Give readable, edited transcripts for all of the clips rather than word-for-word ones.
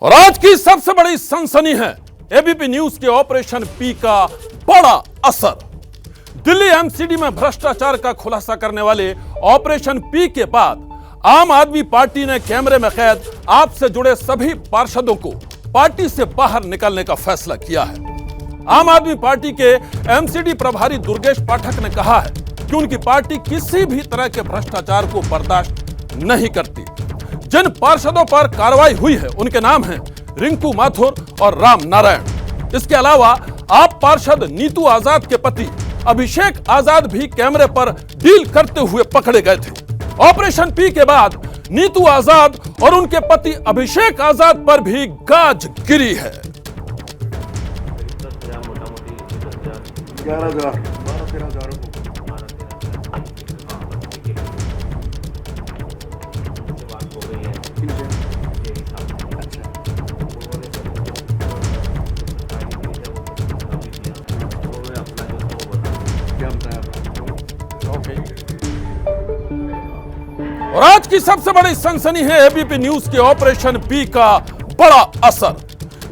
और आज की सबसे बड़ी सनसनी है एबीपी न्यूज के ऑपरेशन पी का बड़ा असर। दिल्ली एमसीडी में भ्रष्टाचार का खुलासा करने वाले ऑपरेशन पी के बाद आम आदमी पार्टी ने कैमरे में कैद आप से जुड़े सभी पार्षदों को पार्टी से बाहर निकालने का फैसला किया है। आम आदमी पार्टी के एमसीडी प्रभारी दुर्गेश पाठक ने कहा है कि उनकी पार्टी किसी भी तरह के भ्रष्टाचार को बर्दाश्त नहीं करती। जिन पार्षदों पर कार्रवाई हुई है उनके नाम हैं रिंकू माथुर और राम नारायण। इसके अलावा आप पार्षद नीतू आजाद के पति अभिषेक आजाद भी कैमरे पर डील करते हुए पकड़े गए थे। ऑपरेशन पी के बाद नीतू आजाद और उनके पति अभिषेक आजाद पर भी गाज गिरी है। 11,000 और आज की सबसे बड़ी सनसनी है एबीपी न्यूज के ऑपरेशन पी का बड़ा असर।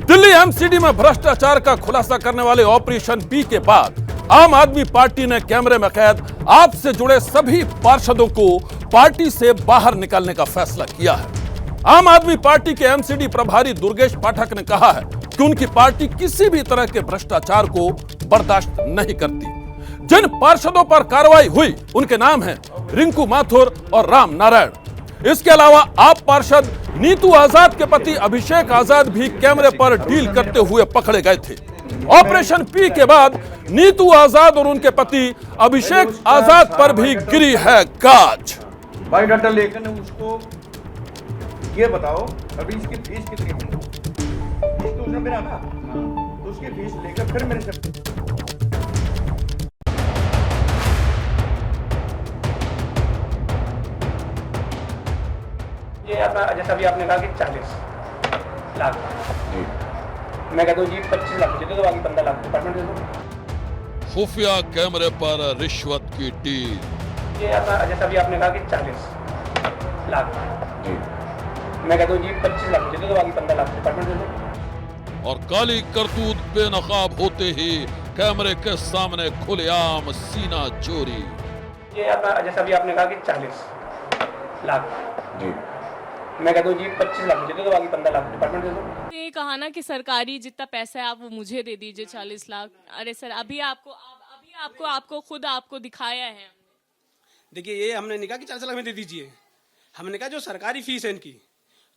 दिल्ली एमसीडी में भ्रष्टाचार का खुलासा करने वाले ऑपरेशन पी के बाद आम आदमी पार्टी ने कैमरे में कैद आप से जुड़े सभी पार्षदों को पार्टी से बाहर निकालने का फैसला किया है। आम आदमी पार्टी के एमसीडी प्रभारी दुर्गेश पाठक ने कहा है कि उनकी पार्टी किसी भी तरह के भ्रष्टाचार को बर्दाश्त नहीं करती। जिन पार्षदों पर कार्रवाई हुई उनके नाम हैं रिंकू माथुर और राम नारायण। इसके अलावा आप पार्षद नीतू आजाद के पति अभिषेक आजाद भी कैमरे पर डील करते हुए पकड़े गए थे। ऑपरेशन पी के बाद नीतू आजाद और उनके पति अभिषेक आजाद पर भी गिरी है गाज। बायोडाटा लेकर उसको ये बताओ अभी इसकी फीस कितनी है? फीस तो उसने मेरा ना, तो उसकी फीस लेकर फिर मेरे से ये अपना जैसा भी आपने कहा कि 40 लाख, मैं कहता हूँ जी 25 लाख दे दो, बाकी 15 लाख डिपार्टमेंट दे दो। खुफिया कैमरे पर रिश्वत की डील। ये अपना जैसा भी आपने कहा कि 40 लाख, मैं कहता हूँ जी 25 लाख दे दो, बाकी 15 लाख डिपार्टमेंट दे दो। और काली करतूत बेनकाब होते ही कैमरे के सामने खुलेआम सीना चोरी। ये अपना जैसा भी आपने कहा कि 40 लाख, मैं कहता हूँ जी 25 लाख दे दो, बाकी 15 लाख डिपार्टमेंट दे दो। ये कहा ना कि सरकारी जितना पैसा है आप वो मुझे दे दीजिए 40 लाख। अरे सर अभी आपको खुद आपको दिखाया है। देखिए ये हमने नहीं कहा कि 40 लाख में दे दीजिए, हमने कहा जो सरकारी फीस है इनकी,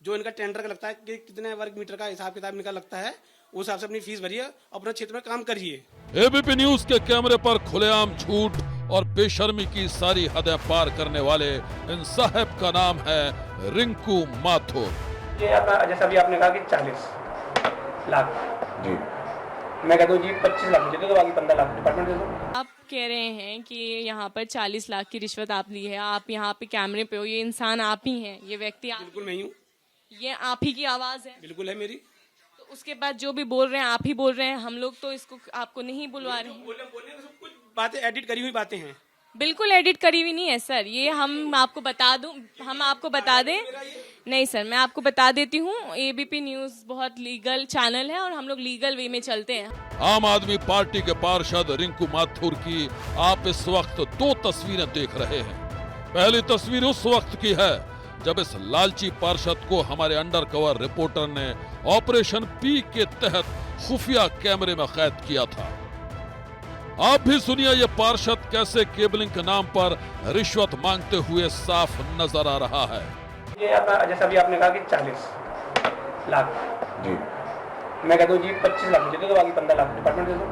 जो इनका टेंडर का लगता है कि कितने वर्ग मीटर का हिसाब किताब इनका लगता है, उस हिसाब से अपनी फीस भरिए, अपने क्षेत्र में काम करिए। एबीपी न्यूज के कैमरे पर खुलेआम झूठ और बेशर्मी की सारी हदें पार करने वाले इन साहब का नाम है रिंकू माथुर। ये अपना जैसा भी आपने कहा कि 40 लाख, मैं कहता हूँ जी 25 लाख दे दो, बाकी 15 लाख डिपार्टमेंट दे दो। आप कह रहे हैं कि यहाँ पर 40 लाख की रिश्वत आप ली है, आप यहाँ पे कैमरे पे हो, ये इंसान आप ही हैं, ये व्यक्ति आप, बिल्कुल मैं ही हूँ, ये आप ही की आवाज है। बिल्कुल है मेरी। तो उसके बाद जो भी बोल रहे हैं आप ही बोल रहे हैं, हम लोग तो इसको आपको नहीं बुलवा रहे हैं। बोलने सब कुछ बातें एडिट करी हुई बातें हैं। बिल्कुल एडिट करी हुई नहीं है सर, ये हम आपको बता दें। नहीं सर, मैं आपको बता देती हूँ, एबीपी न्यूज बहुत लीगल चैनल है और हम लोग लीगल वे में चलते हैं। आम आदमी पार्टी के पार्षद रिंकू माथुर की आप इस वक्त दो तस्वीरें देख रहे हैं। पहली तस्वीर उस वक्त की है जब इस लालची पार्षद को हमारे अंडर कवर रिपोर्टर ने ऑपरेशन पी के तहत खुफिया कैमरे में कैद किया था। आप भी सुनिए ये पार्षद कैसे केबलिंग के नाम पर रिश्वत मांगते हुए साफ नजर आ रहा है। ये अपना जैसा भी आपने कहा कि 40 लाख, मैं कहता हूँ जी 25 लाख दे दो, बाकी 15 लाख डिपार्टमेंट दे दो।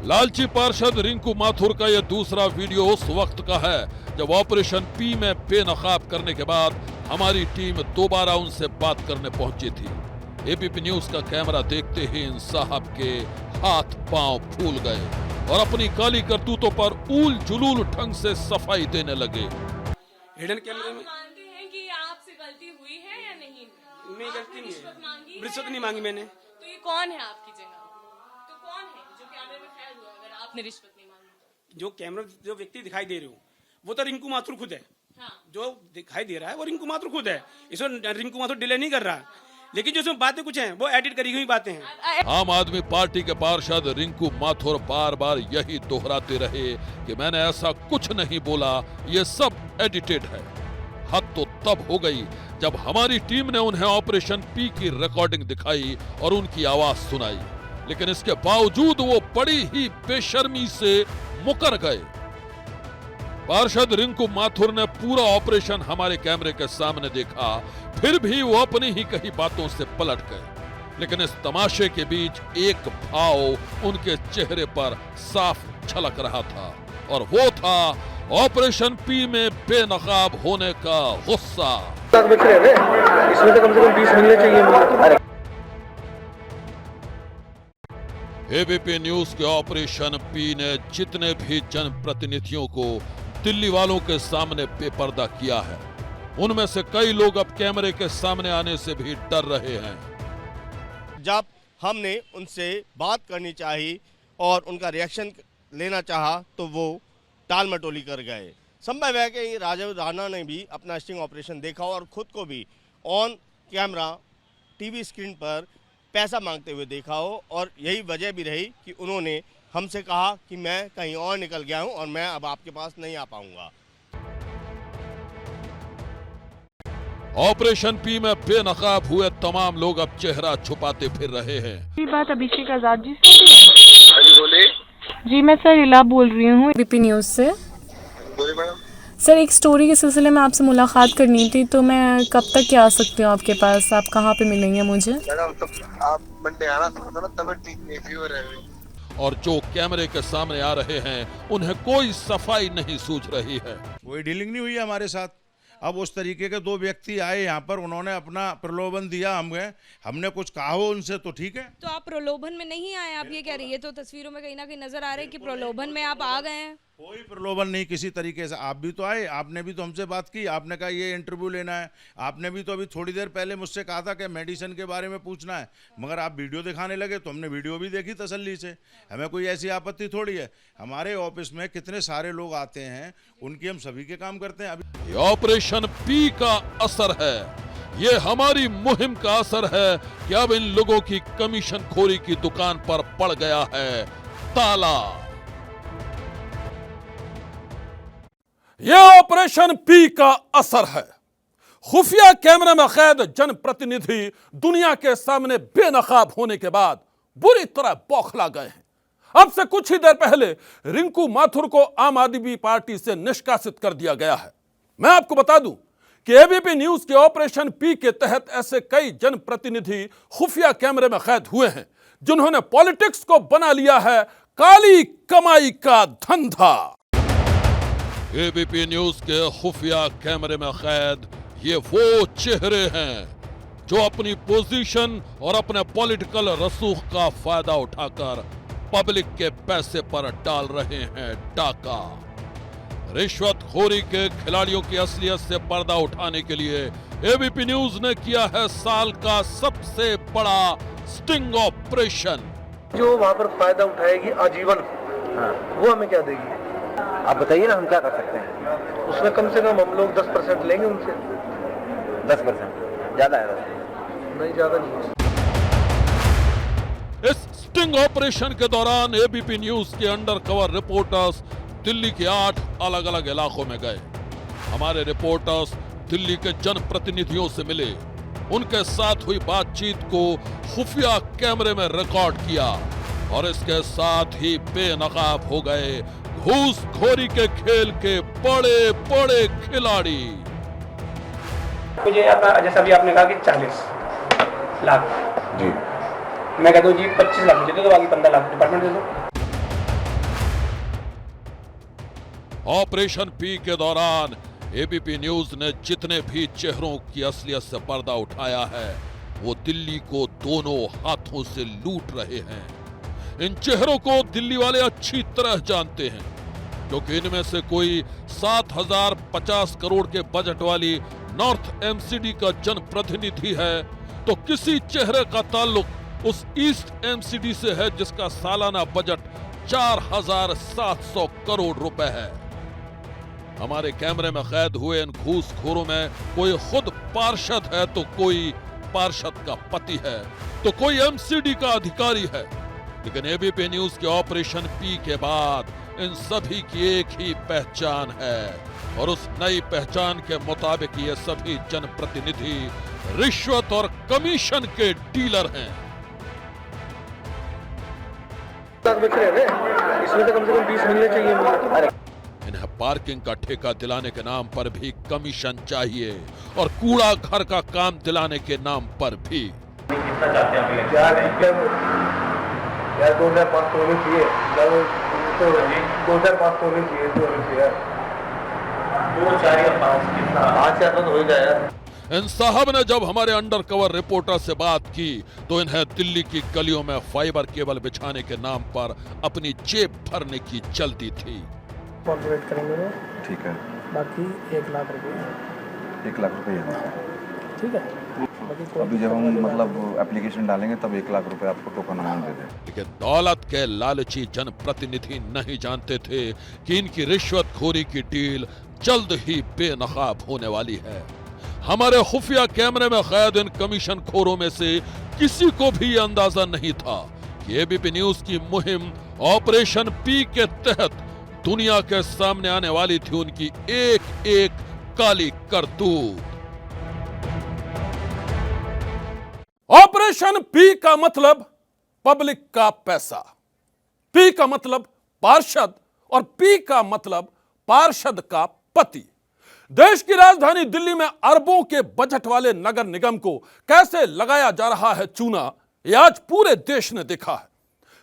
लालची पार्षद रिंकू माथुर का यह दूसरा वीडियो उस वक्त का है जब ऑपरेशन पी में बेनकाब करने के बाद हमारी टीम दोबारा उनसे बात करने पहुंची थी। एबीपी न्यूज का कैमरा देखते ही इन साहब के हाथ पांव फूल गए और अपनी काली करतूतों पर ऊल जुलूल ढंग से सफाई देने लगे। हिडन कैमरे में मानते हैं कि आपसे गलती हुई है या नहीं? नहीं, गलती नहीं रिश्वत मांगी है, रिश्वत नहीं मांगी मैंने। तो ये कौन है आपकी जगह? तो कौन है जो कैमरे में कैद हुआ अगर आपने रिश्वत नहीं मांगी? जो कैमरा जो व्यक्ति दिखाई दे रहे हो वो तो रिंकू माथुर खुद है। जो दिखाई दे रहा है वो रिंकू माथुर खुद है, इसमें रिंकू माथुर डिले नहीं कर रहा, लेकिन जो इसमें बातें कुछ हैं वो एडिट करी हुई बातें हैं। आम आदमी पार्टी के पार्षद रिंकू माथुर बार बार यही दोहराते रहे कि मैंने ऐसा कुछ नहीं बोला, ये सब एडिटेड है। हद तो तब हो गई जब हमारी टीम ने उन्हें ऑपरेशन पी की रिकॉर्डिंग दिखाई और उनकी आवाज सुनाई, लेकिन इसके बावजूद वो बड़ी ही बेशर्मी से मुकर गए। पार्षद रिंकू माथुर ने पूरा ऑपरेशन हमारे कैमरे के सामने देखा, फिर भी वो अपनी ही कही बातों से पलट गए। लेकिन इस तमाशे के बीच एक भाव उनके चेहरे पर साफ झलक रहा था, और वो था ऑपरेशन पी में बेनकाब होने का गुस्सा। इसमें तो कम से कम 20 मिलने चाहिए। एबीपी न्यूज के ऑपरेशन पी ने जितने भी जनप्रतिनिधियों को दिल्ली वालों के सामने बेपर्दा किया है, उनमें से कई लोग अब कैमरे के सामने आने से भी डर रहे हैं। जब हमने उनसे बात करनी चाहिए और उनका रिएक्शन लेना चाहा तो वो टाल मटोली कर गए। संभव है कि राजीव राणा ने भी अपना स्टिंग ऑपरेशन देखा और खुद को भी ऑन कैमरा टीवी स्क्रीन पर पैसा मांगते हुए देखा हो, और यही वजह भी रही कि उन्होंने हमसे कहा कि मैं कहीं और निकल गया हूं और मैं अब आपके पास नहीं आ पाऊंगा। ऑपरेशन पी में बेनकाब हुए तमाम लोग अब चेहरा छुपाते फिर रहे हैं। ये बात अभिषेक आजाद जी से है? जी मैं सर इला बोल रही हूँ एबीपी न्यूज से। सर एक स्टोरी के सिलसिले में आपसे मुलाकात करनी थी, तो मैं कब तक क्या आ सकती हूँ आपके पास? आप कहाँ पे मिलेंगे मुझे? आप मंडे आना था तब ठीक नहीं हो रहे। और जो कैमरे के सामने आ रहे हैं उन्हें कोई सफाई नहीं सूझ रही है। कोई डीलिंग नहीं हुई है हमारे साथ। अब उस तरीके के 2 व्यक्ति आए यहाँ पर, उन्होंने अपना प्रलोभन दिया, हमने कुछ कहा हो उनसे तो ठीक है। तो आप प्रलोभन में नहीं आए, आप ये कह रही है, तो तस्वीरों में कहीं ना कहीं नजर आ रहा है कि प्रलोभन में आप आ गए हैं। कोई प्रलोभन नहीं किसी तरीके से। आप भी तो आए, आपने भी तो हमसे बात की, आपने कहा ये इंटरव्यू लेना है, आपने भी तो अभी थोड़ी देर पहले मुझसे कहा था कि मेडिसिन के बारे में पूछना है, मगर आप वीडियो दिखाने लगे तो हमने वीडियो भी देखी तसल्ली से। हमें कोई ऐसी आपत्ति थोड़ी है। हमारे ऑफिस में कितने सारे लोग आते हैं, उनकी हम सभी के काम करते हैं। अभी ये ऑपरेशन पी का असर है, ये हमारी मुहिम का असर है कि अब इन लोगों की कमीशन खोरी की दुकान पर पड़ गया है ताला। यह ऑपरेशन पी का असर है। खुफिया कैमरे में कैद जनप्रतिनिधि दुनिया के सामने बेनकाब होने के बाद बुरी तरह बौखला गए हैं। अब से कुछ ही देर पहले रिंकू माथुर को आम आदमी पार्टी से निष्कासित कर दिया गया है। मैं आपको बता दूं कि एबीपी न्यूज के ऑपरेशन पी के तहत ऐसे कई जनप्रतिनिधि खुफिया कैमरे में कैद हुए हैं, जिन्होंने पॉलिटिक्स को बना लिया है काली कमाई का धंधा। एबीपी न्यूज के खुफिया कैमरे में कैद ये वो चेहरे हैं जो अपनी पोजीशन और अपने पॉलिटिकल रसूख का फायदा उठाकर पब्लिक के पैसे पर डाल रहे हैं डाका। रिश्वतखोरी के खिलाड़ियों की असलियत से पर्दा उठाने के लिए एबीपी न्यूज ने किया है साल का सबसे बड़ा स्टिंग ऑपरेशन। जो वहाँ पर फायदा उठाएगी आजीवन, वो हमें क्या देगी? आप बताइए ना, हम क्या कर सकते हैं? उसमें कम से कम हम लोग 10% लेंगे उनसे। 10%? ज्यादा है? नहीं ज्यादा नहीं है। इस स्टिंग ऑपरेशन के दौरान एबीपी न्यूज के अंडरकवर रिपोर्टर्स दिल्ली के 8 अलग अलग इलाकों में गए। हमारे रिपोर्टर्स दिल्ली के जनप्रतिनिधियों से मिले, उनके साथ हुई बातचीत को खुफिया कैमरे में रिकॉर्ड किया और इसके साथ ही बेनकाब हो गए घूसखोरी के खेल के बड़े बड़े खिलाड़ी। मुझे जैसा अभी आपने कहा कि 40 लाख जी, मैं कहता हूँ जी 25 लाख मुझे दे दो, बाकी 15 लाख डिपार्टमेंट दे दो। ऑपरेशन पी के दौरान एबीपी न्यूज ने जितने भी चेहरों की असलियत से पर्दा उठाया है, वो दिल्ली को दोनों हाथों से लूट रहे हैं। इन चेहरों को दिल्ली वाले अच्छी तरह जानते हैं, क्योंकि इनमें से कोई 7,050 करोड़ के बजट वाली नॉर्थ एमसीडी का जनप्रतिनिधि है, तो किसी चेहरे का ताल्लुक उस ईस्ट एमसीडी से है जिसका सालाना बजट 4,700 करोड़ रुपए है। हमारे कैमरे में कैद हुए इन घूसखोरों में कोई खुद पार्षद है, तो कोई पार्षद का पति है, तो कोई एमसीडी का अधिकारी है। लेकिन एबीपी न्यूज के ऑपरेशन पी के बाद इन सभी की एक ही पहचान है, और उस नई पहचान के मुताबिक ये सभी जनप्रतिनिधि रिश्वत और कमीशन के डीलर हैं। इसमें तो कम से कम 20 मिलने चाहिए। इन्हें पार्किंग का ठेका दिलाने के नाम पर भी कमीशन चाहिए, और कूड़ा घर का काम दिलाने के नाम पर भी। कितना चाहते हैं? यार 2500 होने चाहिए, 2500 होने चाहिए, 2-4 या 5 कितना 5 तो हो जाए। इन साहब ने जब हमारे अंडरकवर रिपोर्टर से बात की तो इन्हें दिल्ली की गलियों में फाइबर केबल बिछाने के नाम पर अपनी जेब भरने की जल्दी थी। कॉर्पोरेट करेंगे वो, ठीक है, बाकी 1 लाख रुपए। 1 लाख रुपए ठीक है, अभी जब हम मतलब एप्लीकेशन डालेंगे तब 1 लाख रुपए आपको टोकन अमाउंट दे दें। लेकिन दौलत के लालची जनप्रतिनिधि नहीं जानते थे कि इनकी रिश्वतखोरी की डील जल्द ही बेनकाब होने वाली है। हमारे खुफिया कैमरे में कैद इन कमीशन खोरों में से किसी को भी यह अंदाजा नहीं था कि एबीपी न्यूज की मुहिम ऑपरेशन पी के तहत दुनिया के सामने आने वाली थी उनकी एक एक काली करतूत। ऑपरेशन पी का मतलब पब्लिक का पैसा, पी का मतलब पार्षद, और पी का मतलब पार्षद का पति। देश की राजधानी दिल्ली में अरबों के बजट वाले नगर निगम को कैसे लगाया जा रहा है चूना, यह आज पूरे देश ने देखा है।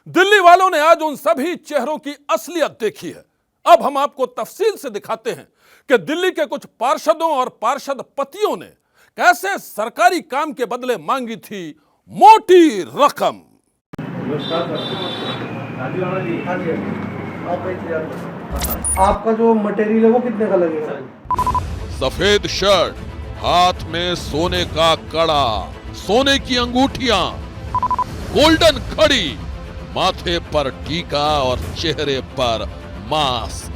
दिल्ली वालों ने आज उन सभी चेहरों की असलियत देखी है। अब हम आपको तफसील से दिखाते हैं कि दिल्ली के कुछ पार्षदों और पार्षद पतियों ने कैसे सरकारी काम के बदले मांगी थी मोटी रकम। आपका जो मटेरियल है वो कितने का लगेगा? सफेद शर्ट, हाथ में सोने का कड़ा, सोने की अंगूठियां, गोल्डन घड़ी, माथे पर टीका और चेहरे पर मास्क।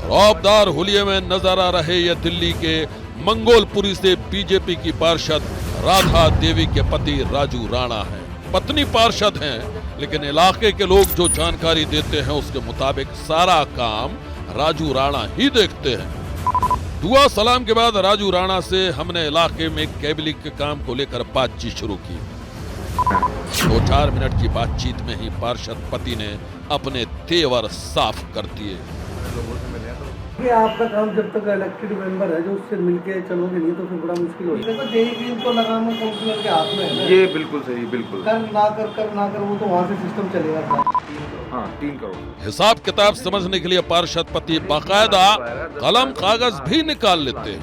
रौबदार हुलिये में नजर आ रहे ये दिल्ली के मंगोलपुरी से बीजेपी की पार्षद राधा देवी के पति राजू राणा हैं। पत्नी पार्षद हैं, लेकिन इलाके के लोग जो जानकारी देते हैं उसके मुताबिक सारा काम राजू राणा ही देखते हैं। दुआ सलाम के बाद राजू राणा से हमने इलाके में केबलिंग के काम को लेकर बातचीत शुरू की। 2-4 मिनट की बातचीत में ही पार्षद पति ने अपने तेवर साफ कर दिए। आपका काम जब तक इलेक्टेड मेंबर है जो उससे मिलके चलोगे नहीं तो फिर बड़ा मुश्किल हो जाएगा। तो जेई को लगाना काउंसिलर के हाथ में है ना। ये बिल्कुल सही, बिल्कुल कर ना कर वो तो वहाँ से सिस्टम चलेगा। हाँ, 3 करोड़। हिसाब किताब समझने के लिए पार्षद पति बाकायदा कलम कागज भी निकाल लेते हैं।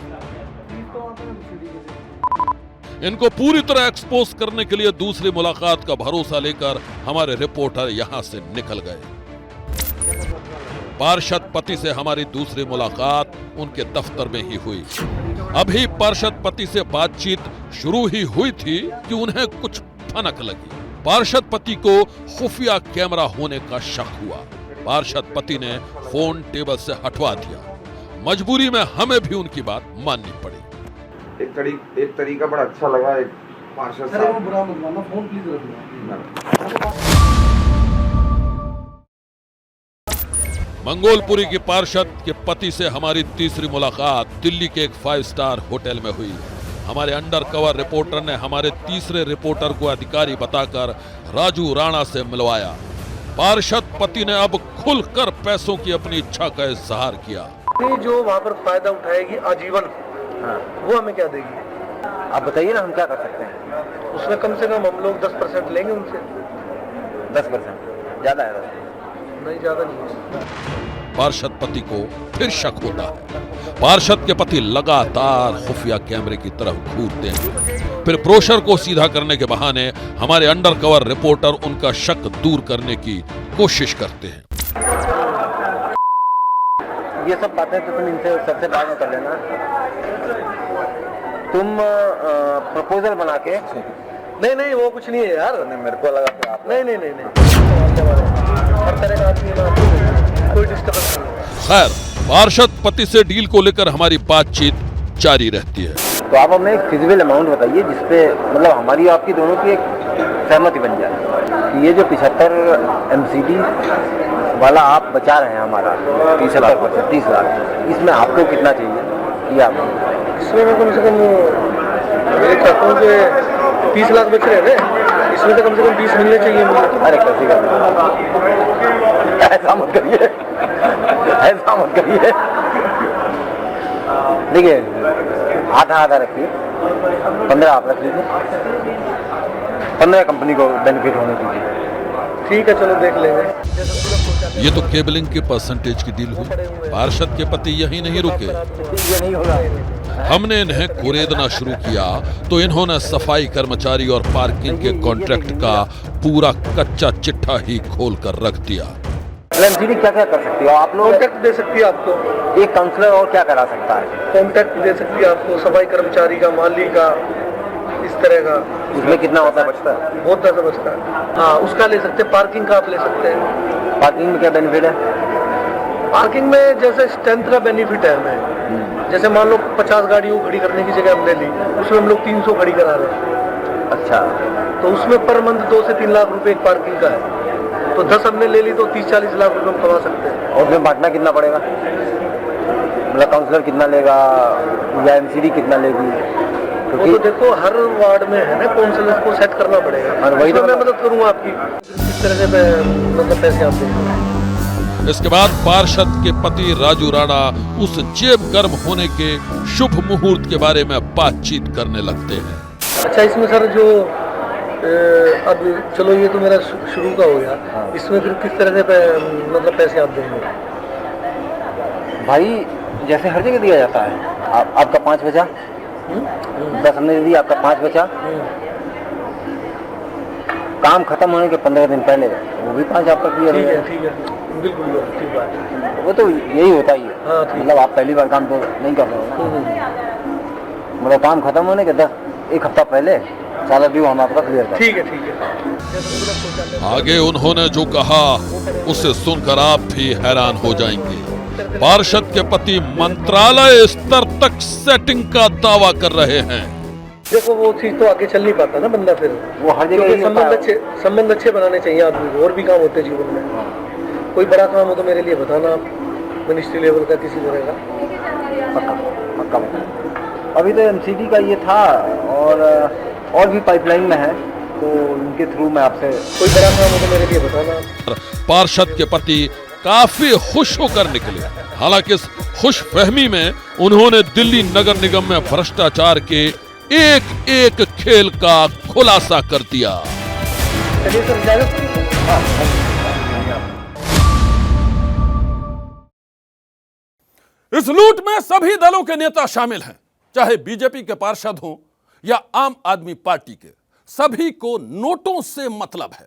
इनको पूरी तरह एक्सपोज करने के लिए दूसरी मुलाकात का भरोसा लेकर हमारे रिपोर्टर यहां से निकल गए। पार्षद पति से हमारी दूसरी मुलाकात उनके दफ्तर में ही हुई। अभी पार्षद पति से बातचीत शुरू ही हुई थी कि उन्हें कुछ भनक लगी। पार्षद पति को खुफिया कैमरा होने का शक हुआ। पार्षद पति ने फोन टेबल से हटवा दिया। मजबूरी में हमें भी उनकी बात माननी पड़ी। एक तरीका बड़ा अच्छा लगा। एक पार्षद साहब, बुरा मत मानना, फोन प्लीज रखना। मंगोलपुरी की पार्षद के पति से हमारी तीसरी मुलाकात दिल्ली के एक 5 स्टार होटल में हुई। हमारे अंडरकवर रिपोर्टर ने हमारे तीसरे रिपोर्टर को अधिकारी बताकर राजू राणा से मिलवाया। पार्षद पति ने अब खुलकर पैसों की अपनी इच्छा का इजहार किया। जो वहाँ पर फायदा उठाएगी आजीवन, वो हमें क्या देगी? आप बताइए ना, हम क्या कर सकते हैं? उसमें कम से कम हम लोग 10% लेंगे उनसे। 10%? ज्यादा है? नहीं, ज्यादा नहीं है। पार्षद पति को फिर शक होता है। पार्षद के पति लगातार खुफिया कैमरे की तरफ घूरते हैं। फिर ब्रोशर को सीधा करने के बहाने हमारे अंडरकवर रिपोर्टर उनका शक दूर करने की कोशिश करते हैं। ये सब बातें तो तुम इनसे सबसे बाद में कर लेना। तुम प्रपोजल बना के। नहीं, वो कुछ नहीं है यार। मेरे को लगा कि आप नहीं। हर तरह का आदमी है ना, कोई डिस्टर्बेंस नहीं। खैर, पार्षद पति से डील को लेकर हमारी बातचीत जारी रहती है। तो आप हमें एक फिजिबल अमाउंट बताइए जिसपे मतलब हमारी और आपकी दोनों की एक सहमति बन जाए कि ये जो 75 MCD वाला आप बचा रहे हैं हमारा 30 लाख, इसमें आपको कितना चाहिए? ये आप इसमें मैं कम से कम मेरे चाहता हूँ कि 30 लाख बच रहे हैं, इसमें तो कम से कम 20 मिलने चाहिए मुझे। अरे कैसे करना, ऐसा मत करिए, ऐसा मत करिए। देखिए आधा रखिए, 15 आप रख लीजिए, 15 कंपनी को बेनिफिट होने दीजिए। ठीक है, चलो देख लेंगे। ये तो केबलिंग के परसेंटेज की डील हुई। पार्षद के पति यहीं नहीं रुके, हमने इन्हें कुरेदना शुरू किया तो इन्होंने सफाई कर्मचारी और पार्किंग के कॉन्ट्रैक्ट का पूरा कच्चा चिट्ठा ही खोल कर रख दिया। एमसीडी क्या क्या कर सकती हो आप लोग? कॉन्ट्रैक्ट दे सकती है आपको, एक काउंसलर और क्या करा सकता है? कॉन्ट्रैक्ट दे सकती है आपको, सफाई कर्मचारी का, माली का, इस तरह का। उसमें कितना होता है बचता है? बहुत पैसा बचता है। हाँ, उसका ले सकते हैं, पार्किंग का आप ले सकते हैं। पार्किंग में क्या बेनिफिट है? पार्किंग में जैसे स्ट्रेंथ का बेनिफिट है हमें, जैसे मान लो 50 गाड़ियों खड़ी करने की जगह हमने ली, उसमें हम लोग 300 खड़ी करा रहे हैं। अच्छा, तो उसमें पर मंथ 2 से 3 लाख रुपए एक पार्किंग का है, तो 10 हमने ले ली तो 30-40 लाख रुपए हम कमा सकते हैं। और उसमें बांटना कितना पड़ेगा? मतलब काउंसलर कितना लेगा या एमसीडी कितना लेगी? वो तो देखो हर वार्ड में है ना, काउंसलर को सेट करना पड़ेगा। और वही तो मैं मदद करूँगा आपकी, किस तरह से मतलब पैसे आप देंगे। इसके बाद पार्षद के पति राजू राणा उस जेब गर्म होने के शुभ मुहूर्त के बारे में बातचीत करने लगते हैं। अच्छा, इसमें सर जो अब चलो ये तो मेरा शुरू का हो गया, इसमें फिर किस तरह से मतलब पैसे आप देंगे? भाई जैसे हर जगह दिया जाता है, आपका 5 बचा, 10 हमने दे दिया, आपका 5 बचा। काम खत्म होने के 15 दिन पहले वो भी 5 आपका क्लियर हो गया। ठीक है, बिल्कुल ठीक बात है। वो तो यही होता ही है। हाँ, मतलब आप पहली बार काम तो नहीं कर रहे हो, मतलब काम खत्म होने के 1 हफ्ता पहले सारा ड्यू हम आपका क्लियर कर। ठीक है। आगे उन्होंने जो कहा उसे सुनकर आप भी हैरान हो जाएंगे। पार्षद के पति मंत्रालय स्तर तक सेटिंग का दावा कर रहे हैं। देखो वो चीज तो आगे चल नहीं पाता ना बंदा, फिर वो हर जगह संबंध अच्छे बनाने चाहिए आदमी को। और भी काम होते हैं जीवन में, कोई बड़ा काम हो तो मेरे लिए बताना आप, मिनिस्ट्री लेवल का किसी तरह का। पक्का। अभी तो एमसीडी का ये था और भी पाइपलाइन में है, तो उनके थ्रू मैं आपसे कोई बड़ा काम हो तो मेरे लिए बताना। पार्षद के पति काफी खुश होकर निकले। हालांकि इस खुशफहमी में उन्होंने दिल्ली नगर निगम में भ्रष्टाचार के एक खेल का खुलासा कर दिया। चलिए सर, इजाजत। इस लूट में सभी दलों के नेता शामिल हैं, चाहे बीजेपी के पार्षद हों या आम आदमी पार्टी के। सभी को नोटों से मतलब है।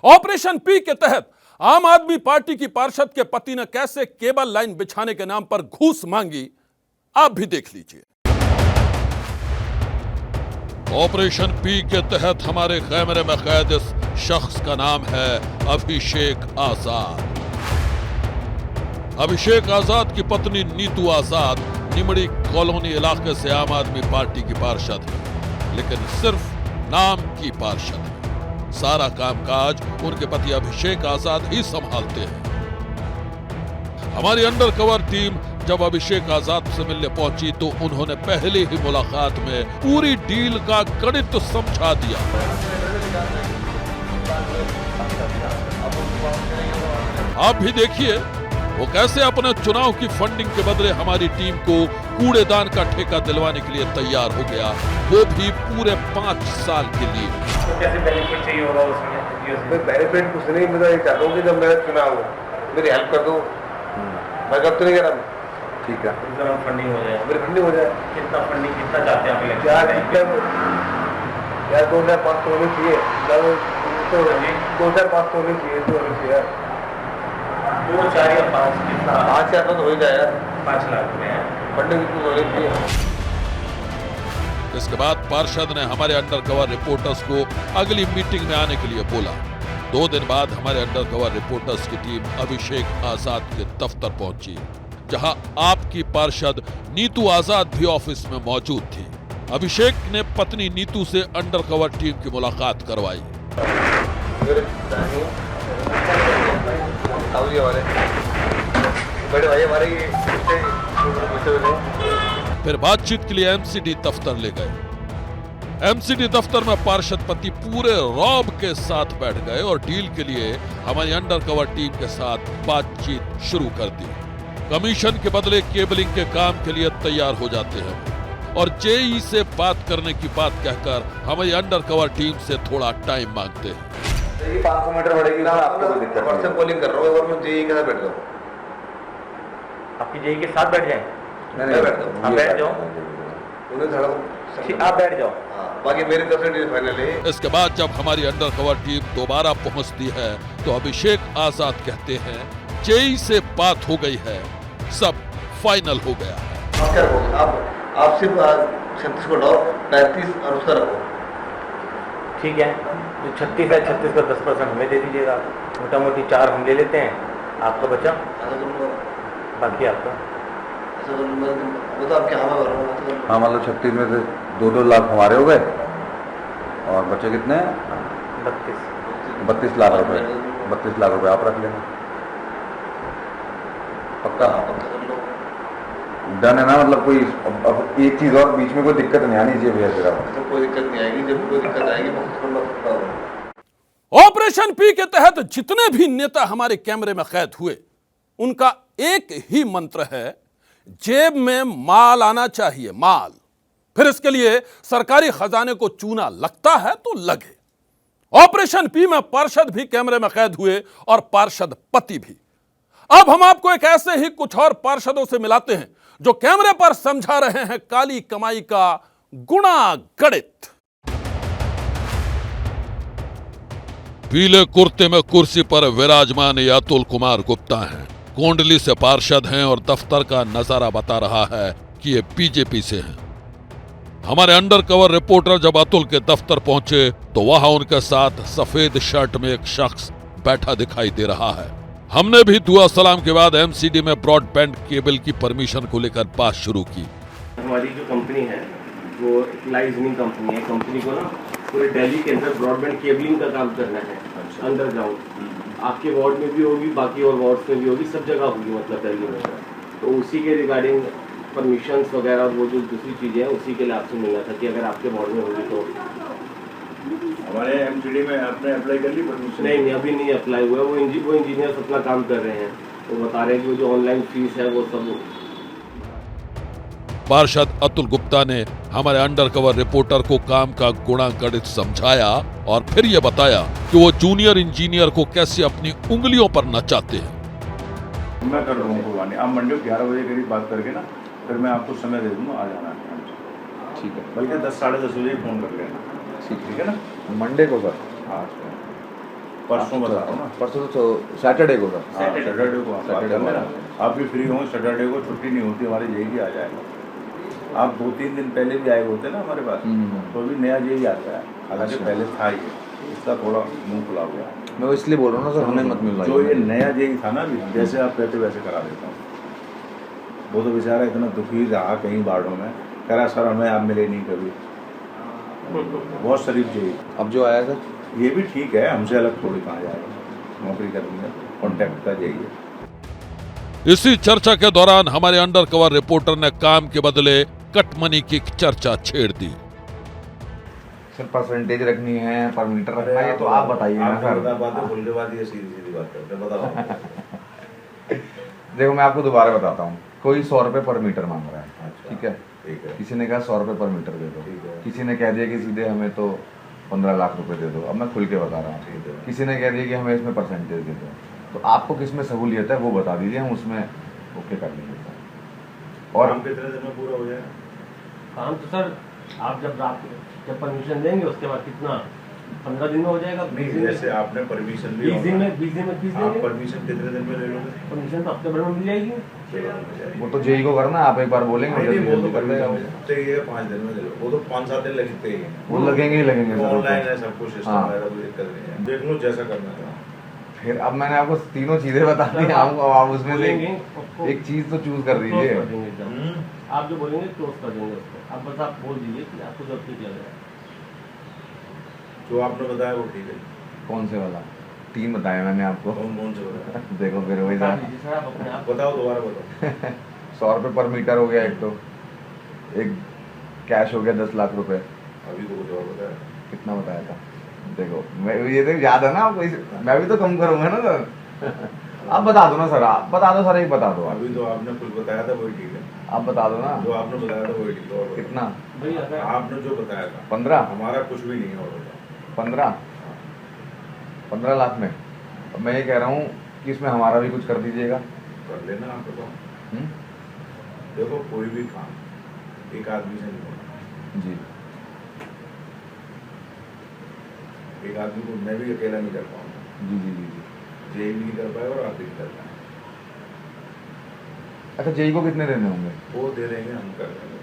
ऑपरेशन पी के तहत आम आदमी पार्टी की पार्षद के पति ने कैसे केबल लाइन बिछाने के नाम पर घूस मांगी, आप भी देख लीजिए। ऑपरेशन पी के तहत हमारे कैमरे में कैद इस शख्स का नाम है अभिषेक आजाद। अभिषेक आजाद की पत्नी नीतू आजाद निमड़ी कॉलोनी इलाके से आम आदमी पार्टी की पार्षद है, लेकिन सिर्फ नाम की पार्षद है। सारा कामकाज उनके पति अभिषेक आजाद ही संभालते हैं। हमारी अंडरकवर टीम जब अभिषेक आजाद से मिलने पहुंची तो उन्होंने पहले ही मुलाकात में पूरी डील का गणित समझा दिया। आप भी देखिए वो कैसे अपने चुनाव की फंडिंग के बदले हमारी टीम को कूड़ेदान का ठेका दिलवाने के लिए तैयार हो गया, वो भी पूरे 5 साल के लिए। कैसे बेनिफिट चाहिए होगा उसमें? बेनिफिट कुछ नहीं, मैं ये चाहता हूँ कि जब मेरा चुनाव हो मेरी हेल्प कर दो। मैं कब तो नहीं करा। ठीक है, फंडिंग हो जाए, मेरी फंडिंग हो जाए। कितना फंडिंग कितना चाहते हैं आप? यार 2500 होनी चाहिए, 2500 होनी चाहिए, 2, 4 या 5 कितना? 5 तो हो ही जाएगा। 5 लाख रुपए फंडिंग कितनी होनी चाहिए। इसके बाद पार्षद ने हमारे अंडरकवर रिपोर्टर्स को अगली मीटिंग में आने के लिए बोला। 2 दिन बाद हमारे अंडरकवर रिपोर्टर्स की टीम अभिषेक आजाद के दफ्तर पहुंची। जहां आपकी पार्षद नीतू आजाद भी ऑफिस में मौजूद थी। अभिषेक ने पत्नी नीतू से अंडरकवर टीम की मुलाकात करवाई। फिर बातचीत के लिए एमसीडी दफ्तर ले गए। एमसीडी दफ्तर में पार्षद पति पूरे रौब के साथ बैठ गए और डील के लिए हमारी अंडरकवर टीम के साथ बातचीत शुरू कर दी। कमीशन के बदले केबलिंग के काम के लिए तैयार हो जाते हैं और जेई से बात करने की बात कहकर हमारी अंडरकवर टीम से थोड़ा टाइम मांगते हैं। 500 मीटर बढ़ेगी ना, आपको कोई दिक्कत नहीं। व्हाट्सएप कॉलिंग कर रहा हूँ, और मैं जेई के साथ बैठ जाऊँ। आपकी जेई के साथ बैठ जाए? मैं बैठ जाऊँ। आप बैठ जाओ, आप बैठ जाओ। बाकी मेरी तरफ से डील फाइनल है। इसके बाद जब हमारी अंडरकवर टीम दोबारा पहुंचती है तो अभिषेक आजाद कहते हैं जेई से बात हो गई है, सब फाइनल हो गया है। आप क्या रखोगे? आप सिर्फ 36 को डालो, 35 और उसका रखो। ठीक है, जो 36 है 36 का 10% हमें दे दीजिएगा। मोटा मोटी 4 हम ले लेते हैं, आपका बचा बाकी आपका। वो तो आपके हाँ, मतलब 36 में से 2-2 लाख हमारे हो गए और बचे कितने? 32 लाख रुपए। 32 लाख रुपए आप रख लेना। पक्का? डन है ना? मतलब कोई अब एक चीज और बीच में कोई दिक्कत नहीं आनी चाहिए भैया। तेरा कोई दिक्कत नहीं आएगी, जब कोई दिक्कत आएगी ऑपरेशन पी के तहत जितने भी नेता हमारे कैमरे में कैद हुए, उनका एक ही मंत्र है, जेब में माल आना चाहिए, माल। फिर इसके लिए सरकारी खजाने को चूना लगता है तो लगे। ऑपरेशन पी में पार्षद भी कैमरे में कैद हुए और पार्षद पति भी। अब हम आपको एक ऐसे ही कुछ और पार्षदों से मिलाते हैं जो कैमरे पर समझा रहे हैं काली कमाई का गुणा गणित। पीले कुर्ते में कुर्सी पर विराजमान ये अतुल कुमार गुप्ता हैं। कोंडली से पार्षद हैं और दफ्तर का नजारा बता रहा है कि ये बीजेपी से हैं। हमारे अंडरकवर रिपोर्टर जब अतुल के दफ्तर पहुंचे तो वहां उनके साथ सफेद शर्ट में एक शख्स बैठा दिखाई दे रहा है। हमने भी दुआ सलाम के बाद एमसीडी में ब्रॉडबैंड केबल की परमिशन को लेकर बात शुरू की। हमारी जो कंपनी है वो लाइजनिंग कंपनी है। कंपनी को ना पूरे दिल्ली के अंदर ब्रॉडबैंड केबलिंग का काम करना है। अंडरग्राउंड आपके वार्ड में भी होगी, बाकी और वार्ड्स में भी होगी, सब जगह होगी मतलब दिल्ली में। तो उसी के रिगार्डिंग परमिशंस वगैरह वो जो दूसरी चीज़ें हैं उसी के लिए आपसे मिलना था कि अगर आपके वार्ड में होगी तो। हमारे एमसीडी में आपने अप्लाई कर ली परमिशन? नहीं, अभी नहीं अप्लाई हुआ। वो इंजीनियर्स अपना काम कर रहे हैं, वो बता रहे हैं कि वो जो ऑनलाइन फीस है वो सब। पार्षद अतुल गुप्ता ने हमारे अंडरकवर रिपोर्टर को काम का गुणा गणित समझाया और फिर यह बताया कि वो जूनियर इंजीनियर को कैसे अपनी उंगलियों पर नचाते हैं। मैं कर दूंगा कुर्बानी। आप मंडे को 11 बजे करीब बात करके ना, फिर मैं आपको समय दे दूंगा, आ जाना। ठीक है, बल्कि 10 साढ़े 10 बजे फोन कर लेना। ठीक है ना? मंडे को सर? हाँ, परसों बता रहा हूँ ना। परसों तो सैटरडे को सर? हाँ, सैटरडे को आप भी फ्री होंगे। सैटरडे को छुट्टी नहीं होती हमारी, यही आ जाएगा। आप 2-3 दिन पहले भी आए होते ना हमारे पास, तो भी नया यही आता है। हालांकि पहले था ही, इसका थोड़ा मुंह खुला हुआ। मैं इसलिए बोल रहा हूँ ना सर, हमें मत मिलना। जो ये नया यही था ना, जैसे आप कहते वैसे करा देता हूँ। वो तो बेचारा इतना दुखी रहा कहीं बाड़ों में, कह रहा सर हमें आप मिले नहीं कभी। बहुत शरीफ चाहिए। अब जो आया सर ये भी ठीक है, हमसे अलग थोड़ी कहाँ जाएगा। नौकरी करनी है, कॉन्टैक्ट का जाइए। इसी चर्चा के दौरान हमारे अंडरकवर रिपोर्टर ने काम के बदले कटमनी की चर्चा छेड़ दी। सर परसेंटेज रखनी है, पर मीटर रखना है, तो आप बताइए ना सर। बातें बोलने बाद ये सीधी बात करते हैं, बताओ। देखो मैं आपको दोबारा बताता हूँ। कोई 100 रुपये पर मीटर मांग रहा है, ठीक है? किसी ने कहा 100 रुपये पर मीटर दे दो, किसी ने कह दिया कि सीधे हमें तो 15 लाख रुपए दे दो। अब मैं खुल के बता रहा हूँ। किसी ने कह दिया कि हमें इसमें परसेंटेज दे दो। तो आपको किस में सहूलियत है वो बता दीजिए, हम उसमें ओके कर लेंगे। और काम कितने दिन में पूरा हो जाएगा? काम तो सर आप जब परमिशन देंगे उसके बाद कितना 15 दिन में हो जाएगा। जैसे आपने परमिशन ली, 20 दिन में आप परमिशन कितने दिन में ले लोगे? परमिशन तो हफ्ते भर में मिल जाएगी। वो तो जेई को करना, आप एक बार बोलेंगे वो तो कर देगा। 5 दिन में ले लो। वो तो 5-7 दिन लगते ही। वो लगेंगे ही लगेंगे। ऑनलाइन है सब कुछ, सिस्टम है, कोई दिक्कत नहीं है। देख लो जैसा करना है। फिर अब मैंने आपको तीनों चीजें बता दी, आप उसमें से एक चीज तो चूज कर दीजिए। आप जो बोलेंगे क्लोज कर देंगे उसको। आप बस आप बोल दीजिए कि आपको जब ठीक लग रहा है। जो आपने बताया वो ठीक है। कौन से वाला? 3 बताया मैंने आपको। कौन से बताया? देखो फिर वही था। बताओ, दोबारा बताओ। 100 रुपये पर मीटर हो गया एक, तो एक कैश हो गया 10 लाख रुपए। अभी तो कुछ और बताया। कितना बताया था? देखो मैं ये तो याद है ना आपको, मैं भी तो कम करूंगा ना सर। आप बता दो ना सर, आप बता दो सर, एक बता दो। अभी तो आपने कुछ बताया था वही ठीक है। आप बता दो ना। जो आपने बताया था वही ठीक है। कितना? आपने जो बताया था 15। हमारा कुछ भी नहीं है और 15 लाख में। अब मैं ये कह रहा हूँ कि इसमें हमारा भी कुछ कर दीजिएगा। कर लेना आप बताओ। देखो कोई भी काम एक आदमी से नहीं होता जी। एक आदमी को मैं भी अकेला नहीं कर पाऊंगा। जी जी जी जी। जेई भी नहीं कर पाए और आप भी नहीं कर पाए। अच्छा, जेई को कितने देने होंगे? वो दे देंगे, हम कर देंगे।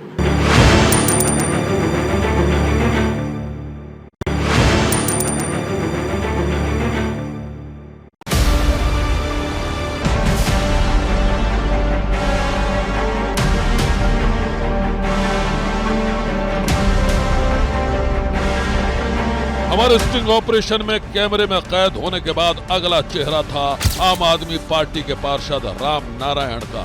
हमारे स्टिंग ऑपरेशन में कैमरे में कैद होने के बाद अगला चेहरा था आम आदमी पार्टी के पार्षद राम नारायण का।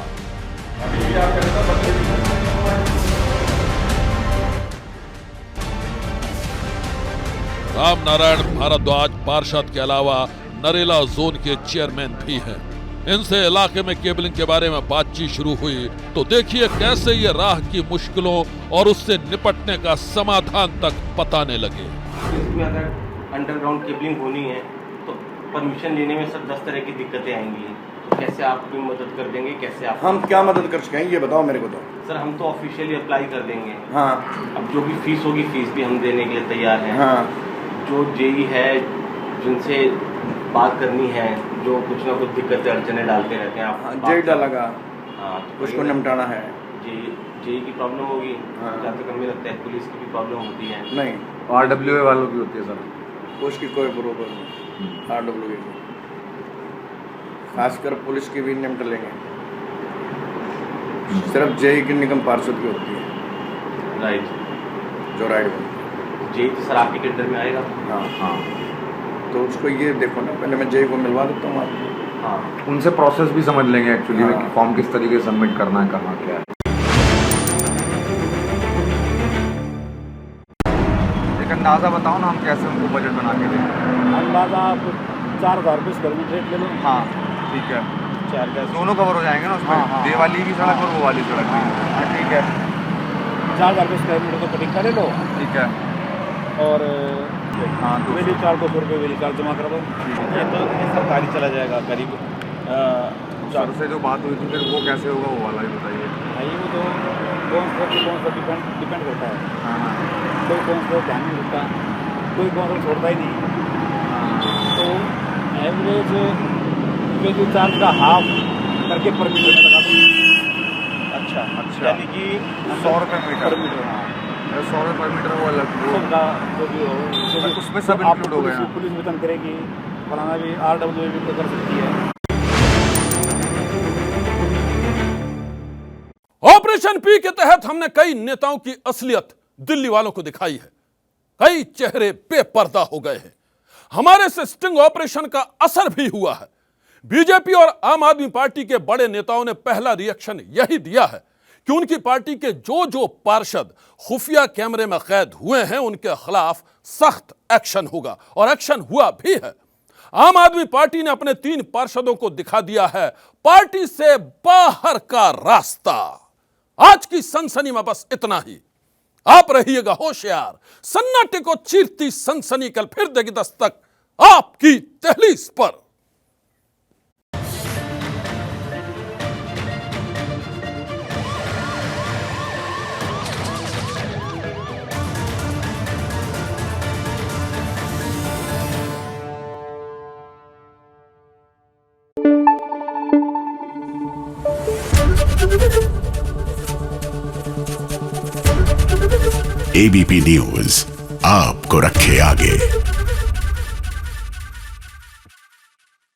राम नारायण भारद्वाज पार्षद के अलावा नरेला जोन के चेयरमैन भी हैं। इनसे इलाके में केबलिंग के बारे में बातचीत शुरू हुई तो देखिए कैसे ये राह की मुश्किलों और उससे निपटने का समाधान तक बताने लगे। इसमें अगर अंडरग्राउंड केबलिंग होनी है तो परमिशन लेने में सब 10 तरह की दिक्कतें आएंगी। तो कैसे आप भी मदद कर देंगे? कैसे आप? हम क्या मदद कर सकेंगे ये बताओ मेरे को तो। सर हम तो ऑफिशियली अप्लाई कर देंगे। हाँ। अब जो भी फीस होगी फीस भी हम देने के लिए तैयार हैं। हाँ। जो जेई है जिनसे बात करनी है, जो कुछ ना कुछ दिक्कतें अड़चने डालते रहते हैं, आप जेई डालेगा। हाँ, तो उसको निपटाना है। जेई की प्रॉब्लम होगी। जहाँ तक हमें लगता है पुलिस की भी प्रॉब्लम होती है। नहीं, RWA वालों की होती है सर। उसकी कोई प्रॉब्लम नहीं। RWA की खासकर पुलिस की भी निपट लेंगे। सिर्फ जेई की निगम पार्षद की होती है। राइट। जो राइट बनती जेई तो सर आपके टेंडर में आएगा। हाँ हाँ। तो उसको ये देखो ना, पहले मैं जेई को मिलवा देता हूँ। हाँ, उनसे प्रोसेस भी समझ लेंगे एक्चुअली में फॉर्म किस तरीके से सबमिट करना है, कहाँ क्या है। एक अंदाज़ा बताओ ना, हम कैसे उनको बजट बना के दें। अंदाज़ा आप 4000 रुपये स्क्वायर मीटर रेट ले लो। हाँ ठीक है। 4 गज दोनों कवर हो जाएंगे ना उसमें। हाँ, हाँ, ये वाली भी सड़क और वो वाली सड़क भी। हाँ ठीक है। 4000 रुपये स्क्वायर मीटर को कटिंग कर लो। ठीक है। और हाँ, वेली चार्ज 200 रुपये वेली चार्ज जमा करा दो। ये तो ये सरकारी चला जाएगा करीब। सर से जो बात हुई थी फिर वो कैसे होगा, वो वाला भी बताइए। भाई वो तो कौन सा डिपेंड करता है। हाँ। कोई कौन सा ध्यान नहीं देता, कोई कौन सा छोड़ता ही नहीं। तो एवरेज वेली चार्ज का हाफ करके पर मीटर में लगा दो। अच्छा। यानी कि 100 रुपये मीटर। 100 रुपये पर मीटर वो अलग सबका जो भी हो, उसमें सब इंक्लूड हो गया। पुलिस वेतन करेगी, फलाना भी RWA भी कर सकती है। ऑपरेशन पी के तहत हमने कई नेताओं की असलियत दिल्ली वालों को दिखाई है। कई चेहरे बेपर्दा हो गए हैं। हमारे से स्टिंग ऑपरेशन का असर भी हुआ है। बीजेपी और आम आदमी पार्टी के बड़े नेताओं ने पहला रिएक्शन यही दिया है कि उनकी पार्टी के जो पार्षद खुफिया कैमरे में कैद हुए हैं उनके खिलाफ सख्त एक्शन होगा, और एक्शन हुआ भी है। आम आदमी पार्टी ने अपने 3 पार्षदों को दिखा दिया है पार्टी से बाहर का रास्ता। आज की सनसनी में बस इतना ही। आप रहिएगा होशियार, सन्नाटे को चीरती सनसनी कल फिर देगी दस्तक आपकी दहलीज पर। ABP न्यूज आपको रखे आगे।